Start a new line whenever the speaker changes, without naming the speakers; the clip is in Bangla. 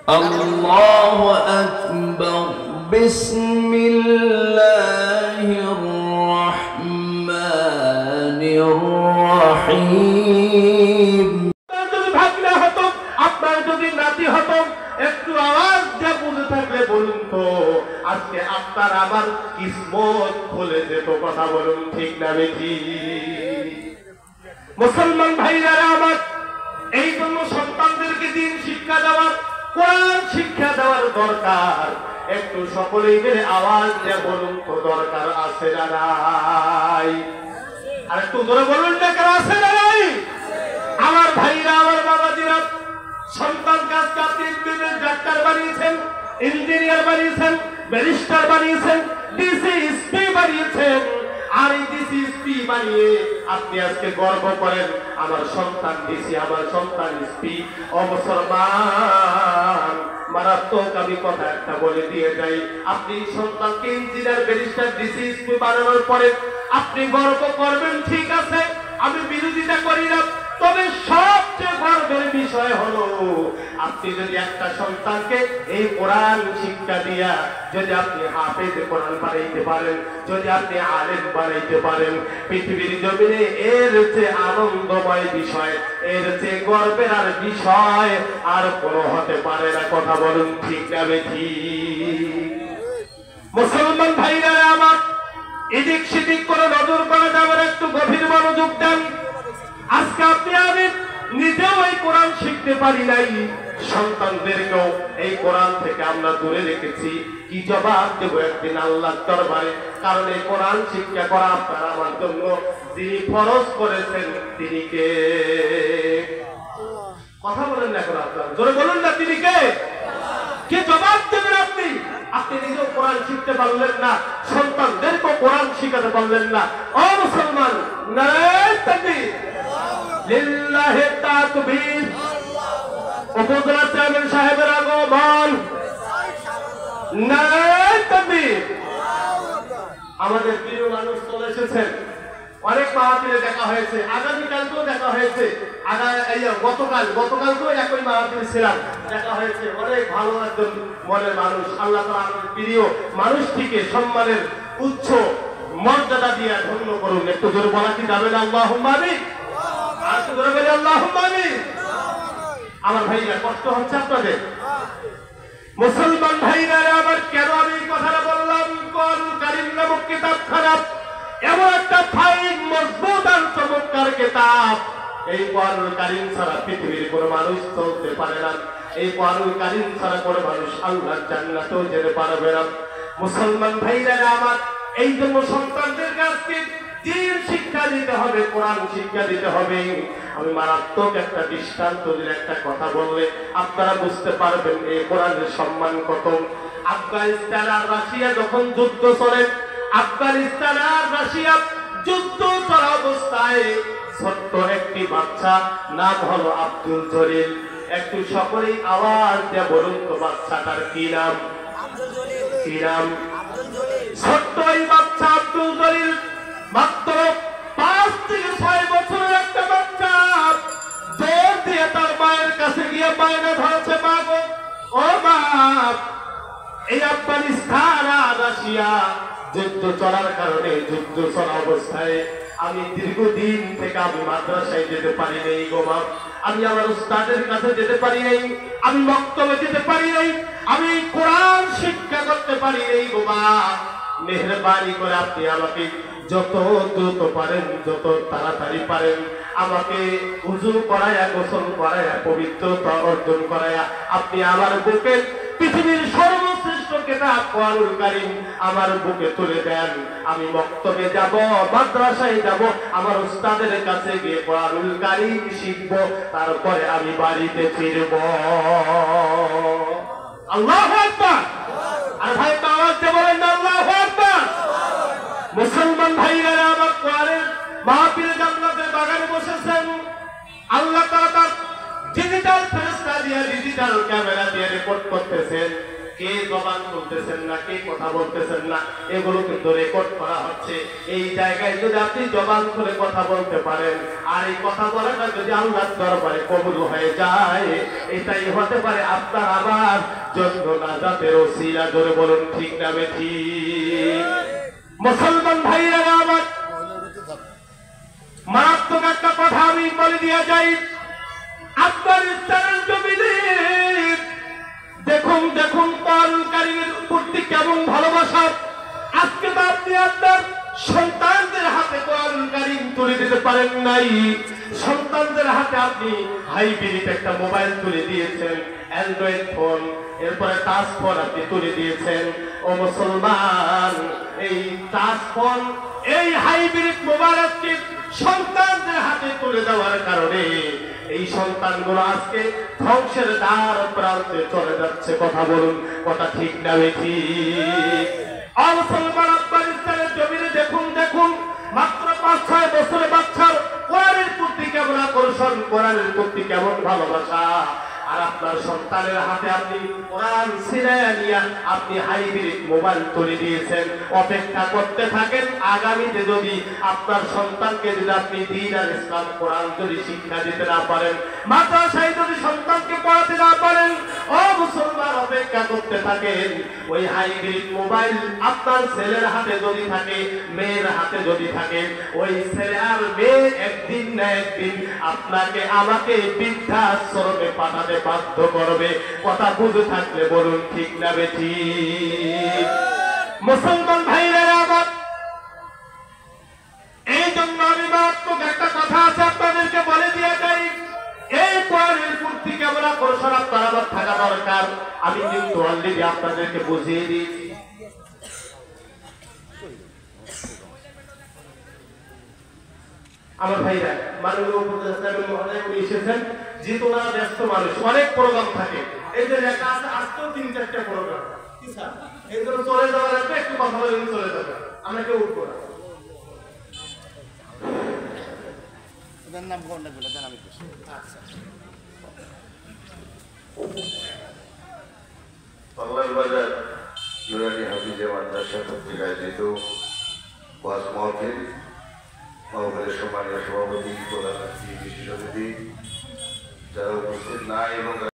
الله أكبر بسم الله الرحمن الرحيم আপনার যদি নাতি হতো একটু আওয়াজ যা বলে থাকলে বলুন তো আজকে আপনার আমার কিসমত খুলে যেত কথা বলুন ঠিক না বেশি মুসলমান ভাইরা আমার এই জন্য সন্তানদেরকে দিন শিক্ষা দেওয়ার কোরআন শিক্ষা দেওয়ার দরকার একটু সকলেই মিলে আওয়াজ দিয়ে বলুন তো দরকার আছে না নাই আর একটু ধরে বলুন দরকার আছে না নাই আমার ভাইরা আমার বাবাজিরা সন্তান কাজ কাজ ডাক্তার বানিয়েছেন ইঞ্জিনিয়ার বানিয়েছেন ব্যারিস্টার বানিয়েছেন ডিসিএসপি বানিয়েছেন আর এই ডিসিএসপি বানিয়ে আপনি আজকে গর্ব করেন আমার সন্তান ডিসি আমার সন্তান এসপি অবসরমান মারাত্মক আমি কথা একটা বলে দিয়ে যাই আপনি সন্তানকে ইঞ্জিনিয়ার ব্যারিস্টার ডিসিএসপি বানানোর পরে আপনি গর্ব করবেন ঠিক আছে আমি বিরোধিতা করি না তবে সবচেয়ে গর্বের বিষয় হলো আপনি যদি একটা সন্তানকে এই কোরআন শিক্ষা দিয়া যদি আপনি হাফেজ কোরআন বানাইতে পারেন যদি আপনি আলেম বানাইতে পারেন পৃথিবীর জমিনে এর চেয়ে আনন্দময় বিষয় এর চেয়ে গর্বের আর বিষয় আর কোনো হতে পারে না কথা বলুন ঠিক না বেঠি মুসলমান ভাইরা আমার এদিক সেদিক করে নজর করা যাবে একটু গভীর মনোযোগ দেন আজকে আপনি আমি নিজেও এই কোরআন শিখতে পারি নাই সন্তানদেরকেও এই কোরআন থেকে আমরা দূরে রেখেছি কি জবাব দেব একদিন আল্লাহর দরবারে কারণ এই কোরআন শিক্ষা করা আপনার আমার জন্য যিনি ফরজ করেছেন তিনি কে কথা বলেন না এখন আপনার জোরে বলুন না তিনি কে কি জবাব দেবেন আপনি আপনি নিজেও কোরআন শিখতে পারলেন না সন্তানদেরকেও কোরআন শিখাতে পারলেন না ও মুসলমান নারায়ে তাকবীর লিল্লাহি তাকবীর উপজেলা চেয়ারম্যান সাহেবের আগমন নারায়ে তাকবীর আমাদের প্রিয় মানুষ চলে এসেছেন অনেক মাহফিলে দেখা হয়েছে আগামীকালকেও দেখা হয়েছে গতকালকেও একই মাহফিলে ছিলাম দেখা হয়েছে অনেক ভালো একজন মনের মানুষ আল্লাহ তাআলা আমাদের প্রিয় মানুষটিকে সম্মানের উচ্চ মর্যাদা দিয়ে ধন্য করুন একটু জোরে বলা কি যাবে না আল্লাহুম্মা আমিন আর একটু জোরে বলি আল্লাহুম্মা আমিন আমার ভাইরা কষ্ট হচ্ছে আপনাদের মুসলমান ভাইরা আমার কেন আমি এই কথাটা বললাম কোরআনুল কারীম নামক কিতাব খারাপ এমন একটা ফাইন মজবুত আর চমৎকার কিতাব এই কোরআনুল কারীম ছাড়া পৃথিবীর কোনো মানুষ চলতে পারে না এই কোরআনুল কারীম ছাড়া কোনো মানুষ আল্লাহর জান্নাতেও যেতে পারবে না মুসলমান ভাইরা আমার এই জন্য সন্তানদের কাছে দিন শিক্ষা দিতে হবে কোরআন শিক্ষা দিতে হবে আমি মারাত্মক একটা দৃষ্টান্ত দিলে একটা কথা বললে আপনারা বুঝতে পারবেন এই কোরআনের সম্মান কত আফগানিস্তান আর রাশিয়া যখন যুদ্ধ চলে আফগানিস্তান আর রাশিয়া যুদ্ধ চলা অবস্থায় ছোট্ট একটি বাচ্চা নাম হলো আব্দুল জলিল একটু সকলেই আওয়াজ দিয়ে বলুন তো বাচ্চাটার কি নাম কি নাম ছোট্ট এই বাচ্চা আব্দুল জলিল মাত্র 5 থেকে 6 বছরের একটা বাচ্চা জোর দিয়ে তার মায়ের কাছে গিয়ে বায়না ধরেছে মা গো ও মা এই আফগানিস্তান আর রাশিয়া যুদ্ধ চলার কারণে যুদ্ধ চলা অবস্থায় আমি দীর্ঘদিন থেকে আমি মাদ্রাসায় যেতে পারি নাই গো মা আমি আমার উস্তাদের কাছে যেতে পারি নাই আমি মক্তবে যেতে পারি নাই আমি কোরআন শিক্ষা করতে পারি নাই গো মা মেহেরবানি করে আপনি আমাকে যত দ্রুত পারেন যত তাড়াতাড়ি পারেন আমাকে ওযু করায়া গোসল করায়া পবিত্রতা অর্জন করায়া আপনি আমার বুকে পৃথিবীর সর্বশ্রেষ্ঠ কিতাব কোরআনুল কারীম আমার বুকে তুলে দেন আমি মক্তবে যাব মাদ্রাসায় যাব আমার উস্তাদের কাছে গিয়ে কোরআনুল কারীম শিখব তারপরে আমি বাড়িতে ফিরব আল্লাহু আকবার আর ভাই আওয়াজ দিয়ে বলেন আল্লাহু আকবার মুসলমান ভাইরা আমার কোরআনের মাহফিলে জান্নাতের বাগানে বসেছেন আল্লাহ তাআলা ডিজিটাল ফেরেশতা দিয়ে ডিজিটাল ক্যামেরা দিয়ে রেকর্ড করতেছেন কে জবান খুলতেছেন না, কে কথা বলতেছেন না, এগুলো কিন্তু রেকর্ড করা হচ্ছে। এই জায়গায় যদি আপনি জবান খুলে কথা বলতে পারেন আর এই কথা বলাটা যদি আল্লাহর দরবারে কবুল হয়ে যায়, এটাই হতে পারে আপনার আমার জন্য নাজাতের ওসিলা। ধরে বলুন ঠিক না বেঠিক? মুসলমান ভাইরা আমার, মারাত্মক একটা কথা আমি বলে দিয়ে যাই। আফগানিস্তানের জমিনে দেখুন দেখুন কোরআন কারীমের প্রতি কেমন ভালোবাসা। আজকে তো আপনি আপনার সন্তানদের হাতে কোরআন কারীম তুলে দিতে পারেন নাই, সন্তানদের হাতে আপনি হাইব্রিড একটা মোবাইল তুলে দিয়েছেন, অ্যান্ড্রয়েড ফোন, এরপরে টাচ ফোন আপনি তুলে দিয়েছেন। ও মুসলমান, এই টাচ ফোন, এই হাইব্রিড মোবাইল আজকে সন্তানদের হাতে তুলে দেওয়ার কারণে এই সন্তানগুলো আজকে ধ্বংসের দ্বার প্রান্তে চলে যাচ্ছে। কথা বলুন, কথা ঠিক না বেঠিক? মুসলমান, আফগানিস্তানের জমিনে দেখুন দেখুন মাত্র 5-6 বছরের বাচ্চার কোরআনের প্রতি কেমন আকর্ষণ, কোরআনের প্রতি কেমন ভালোবাসা। আর আপনার সন্তানের হাতে আপনি কোরআন ছিনায়া নিয়ে আপনি হাইব্রিড মোবাইল তুলে দিয়েছেন। অপেক্ষা করতে থাকেন, আগামীতে যদি আপনার সন্তানকে যদি আপনি দ্বীন আর ইসলাম কোরআন যদি শিক্ষা দিতে না পারেন, মাদ্রাসায় যদি সন্তানকে পড়াতে না পারেন, ও মুসলমান অপেক্ষা করতে থাকেন। ওই হাইব্রিড মোবাইল আপনার ছেলের হাতে যদি থাকে, মেয়ের হাতে যদি থাকে, ওই ছেলে আর মেয়ে একদিন না একদিন আপনাকে আমাকে বৃদ্ধাশ্রমে পাঠাতে বাধ্য করবে। কথা বুঝে থাকলে বলুন ঠিক না বেঠিক? মুসলমান ভাইরা আমার, এই জন্য আমি মারাত্মক একটা কথা আছে আপনাদেরকে বলে দিয়ে যাই। এই কোরআনের প্রতি কেমন আকর্ষণ আপনার আমার থাকা দরকার, আমি কিন্তু অলরেডি আপনাদেরকে বুঝিয়ে দিয়েছি। আমার ভাইরা, মাননীয় উপদেষ্টা মহোদয় উনি এসেছেন, যেহেতু ওনারা ব্যস্ত মানুষ, অনেক প্রোগ্রাম থাকে, এই যে লেখা আছে আজকেও 3-4টা প্রোগ্রাম, কি স্যার? এই জন্য চলে যাওয়ার আগে একটু কথা বলে চলে যাবে, আমরা কেউ উঠবো না।
বাংলার বাজার নুরানি হাফিজে মাদ্রাসা কর্তৃক আয়োজিত ওয়াজ মাহফিল, মাহফিলের সম্মানীয় সভাপতি, প্রধান অতিথি, বিশেষ অতিথি, যারা উপস্থিত নাই এবং